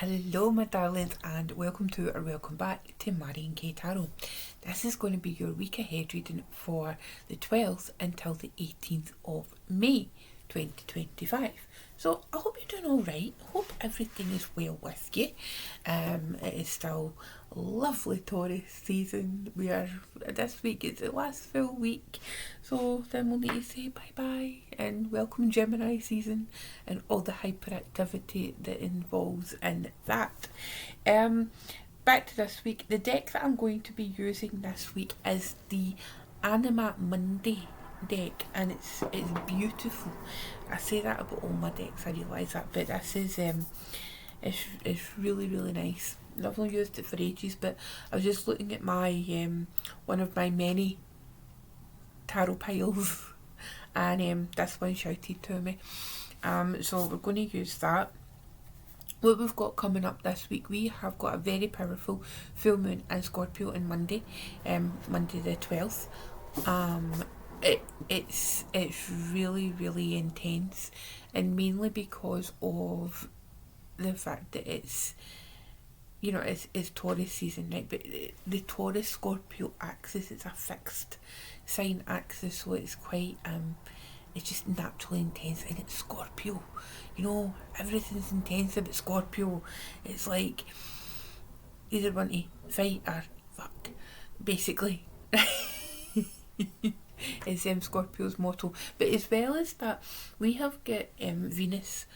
Hello, my darlings, and welcome to or welcome back to Marie and Kay Tarot. This is going to be your week ahead reading for the 12th until the 18th of May 2025. So I hope you're doing all right. Hope everything is well with you. It is still lovely Taurus season. This week is the last full week, so then we'll need to say bye bye and welcome Gemini season and all the hyperactivity that involves in that. Back to this week. The deck that I'm going to be using this week is the Anima Monday deck, and it's beautiful. I say that about all my decks, I realise that, but this is it's really nice. I've only used it for ages, but I was just looking at my one of my many tarot piles and this one shouted to me. So we're going to use that. What we've got coming up this week, we have got a very powerful full moon in Scorpio on Monday, Monday the 12th. It's really intense, and mainly because of the fact that it's Taurus season, right? But the Taurus Scorpio axis is a fixed sign axis, so it's quite it's just naturally intense, and it's Scorpio. Everything's intense about Scorpio. It's like either want to fight or fuck, basically. Is Scorpio's motto. But as well as that, we have got Venus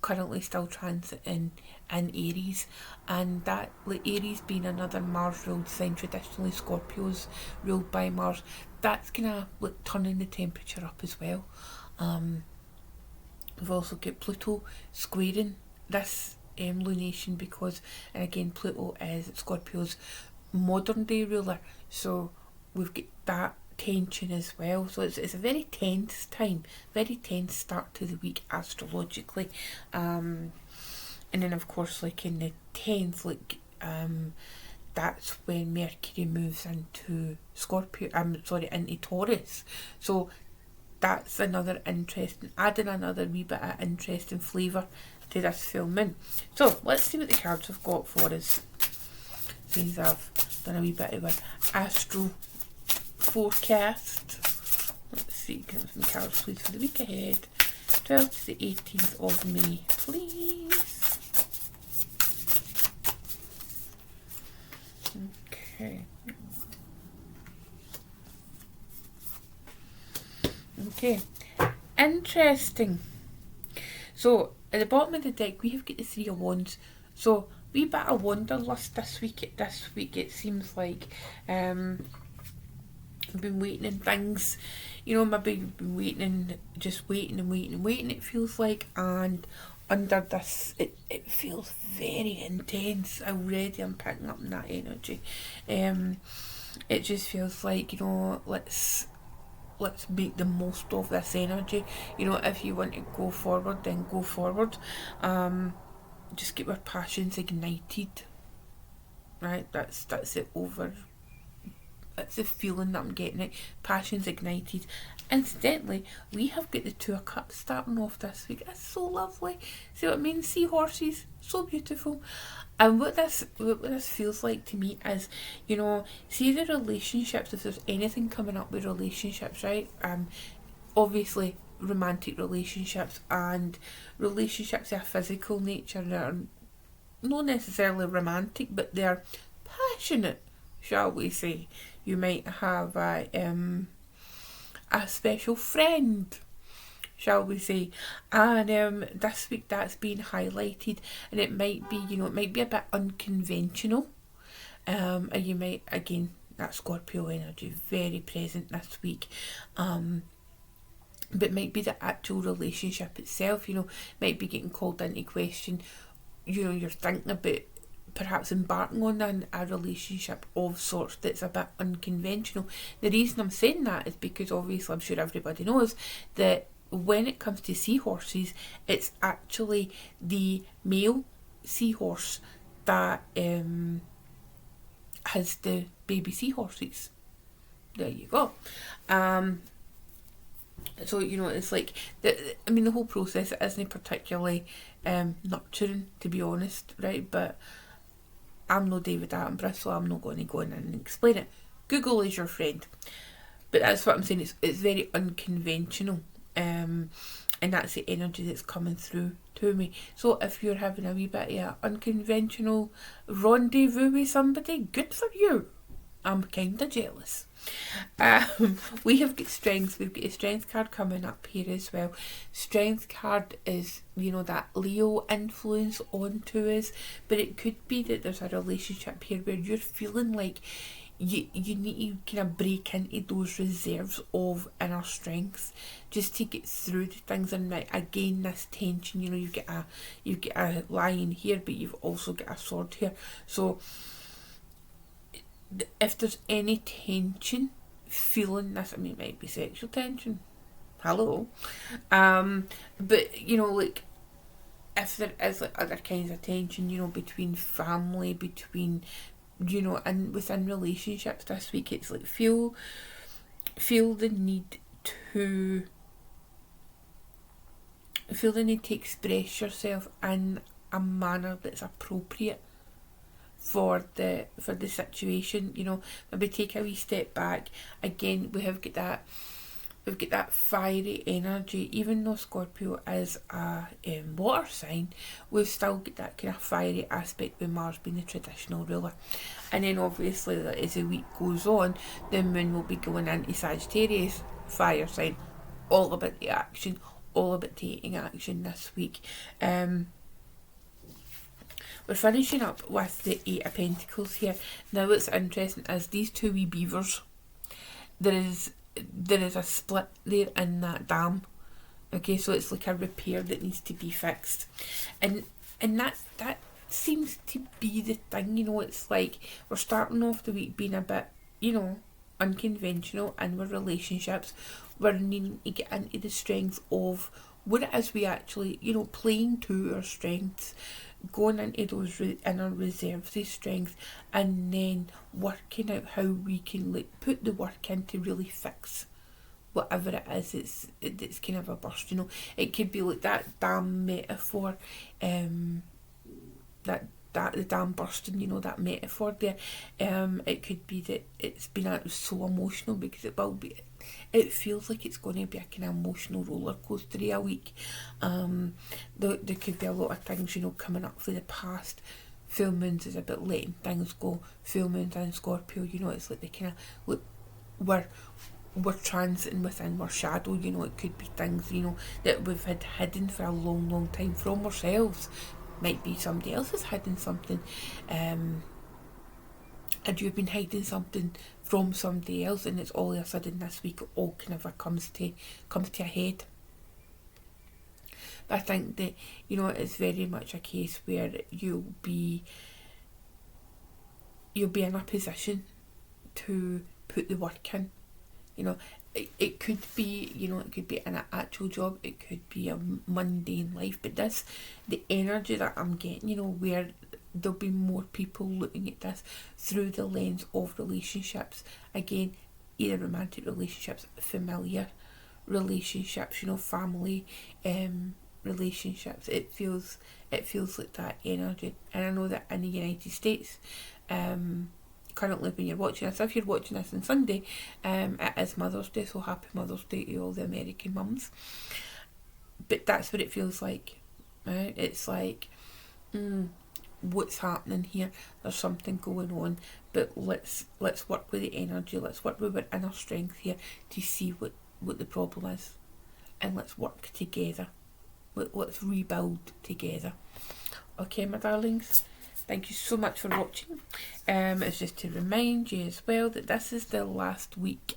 currently still transiting in Aries, and that, like, Aries being another Mars ruled sign, traditionally Scorpios ruled by Mars, that's gonna turning the temperature up as well. We've also got Pluto squaring this lunation, because, and again, Pluto is Scorpio's modern day ruler, so we've got that tension as well. So it's a very tense time, very tense start to the week astrologically. And then of course, like in the 10th, that's when Mercury moves into into Taurus. So that's another interesting, adding another wee bit of interesting flavour to this full moon. So let's see what the cards have got for us. Since I've done a wee bit of an astro forecast. Let's see, give some cards please for the week ahead. 12th to the 18th of May, please. Okay. Interesting. So at the bottom of the deck we have got the Three of Wands. So wee bit of wanderlust this week. This week it seems like I've been waiting and things, maybe been waiting, just waiting, it feels like, and under this, it feels very intense already. I'm picking up that energy. It just feels like, let's make the most of this energy. If you want to go forward, then go forward. Just get our passions ignited, right? That's it. That's the feeling that I'm getting. It. Passion's ignited. Incidentally, we have got the Two of Cups starting off this week. It's so lovely. See what I mean? Seahorses, so beautiful. And what this feels like to me is, see the relationships. If there's anything coming up with relationships, right? Obviously romantic relationships and relationships of a physical nature that are not necessarily romantic, but they're passionate, shall we say. You might have a special friend, shall we say, and this week that's been highlighted, and it might be, it might be a bit unconventional, and you might, again, that Scorpio energy very present this week, but might be the actual relationship itself, might be getting called into question. You're thinking about perhaps embarking on a relationship of sorts that's a bit unconventional. The reason I'm saying that is because obviously I'm sure everybody knows that when it comes to seahorses, it's actually the male seahorse that has the baby seahorses. There you go. So, you know, it's like, the whole process isn't particularly nurturing, to be honest, right? But I'm no David Attenborough, so I'm not going to go in and explain it. Google is your friend. But that's what I'm saying, it's very unconventional. And that's the energy that's coming through to me. So if you're having a wee bit of an unconventional rendezvous with somebody, good for you. I'm kind of jealous. We have got strengths. We've got a strength card coming up here as well. Strength card is, you know, that Leo influence onto us, but it could be that there's a relationship here where you're feeling like you need to kind of break into those reserves of inner strength just to get through the things, and again this tension, you know, you've got a lion here, but you've also got a sword here. So if there's any tension, feeling this, I mean, it might be sexual tension, hello, but you know, like, if there is like other kinds of tension, you know, between family, between, you know, and within relationships this week, it's like feel the need to express yourself in a manner that's appropriate for the situation. You know, maybe take a wee step back. Again, we've got that fiery energy. Even though Scorpio is a water sign, we've still got that kind of fiery aspect with Mars being the traditional ruler. And then obviously, as the week goes on, the moon will be going into Sagittarius, fire sign, all about the action, all about taking action this week. We're finishing up with the Eight of Pentacles here. Now what's interesting is these two wee beavers, there is a split there in that dam. Okay, so it's like a repair that needs to be fixed. And that seems to be the thing, you know, it's like we're starting off the week being a bit, you know, unconventional in our relationships. We're needing to get into the strength of what it is we actually, you know, playing to our strengths, going into those inner reserves of strength, and then working out how we can like put the work in to really fix whatever it is it's kind of a burst, you know. It could be like that dam metaphor, that the dam bursting, you know, that metaphor there. It could be that it's been so emotional, because it feels like it's going to be a kind of emotional roller coaster a week. There could be a lot of things, you know, coming up for the past. Full moons is about letting things go. Full moons in Scorpio, you know, it's like they kind of look, we're transiting within our shadow, you know. It could be things, you know, that we've had hidden for a long time from ourselves. Might be somebody else is hiding something, and you've been hiding something from somebody else, and it's all of a sudden this week all kind of comes to a head. But I think that, you know, it's very much a case where you'll be in a position to put the work in. You know, it could be, you know, it could be an actual job, it could be a mundane life, but the energy that I'm getting, you know, where there'll be more people looking at this through the lens of relationships. Again, either romantic relationships, familiar relationships, you know, family relationships. It feels like that energy. And I know that in the United States, currently when you're watching this, if you're watching this on Sunday, it is Mother's Day, so happy Mother's Day to all the American mums. But that's what it feels like, right? It's like, what's happening here? There's something going on, but let's work with the energy, let's work with our inner strength here to see what the problem is, and let's work together. Let's rebuild together. Okay, my darlings, thank you so much for watching. It's just to remind you as well that this is the last week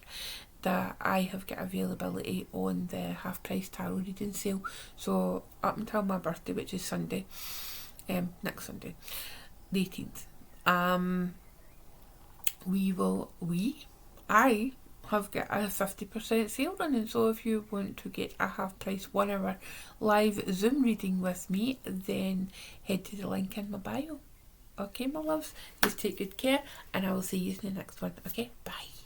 that I have got availability on the half price tarot reading sale. So up until my birthday, which is Sunday, next Sunday, the 18th, I have got a 50% sale running. So if you want to get a half price 1 hour live Zoom reading with me, then head to the link in my bio. Okay, my loves, just take good care, and I will see you in the next one. Okay, bye.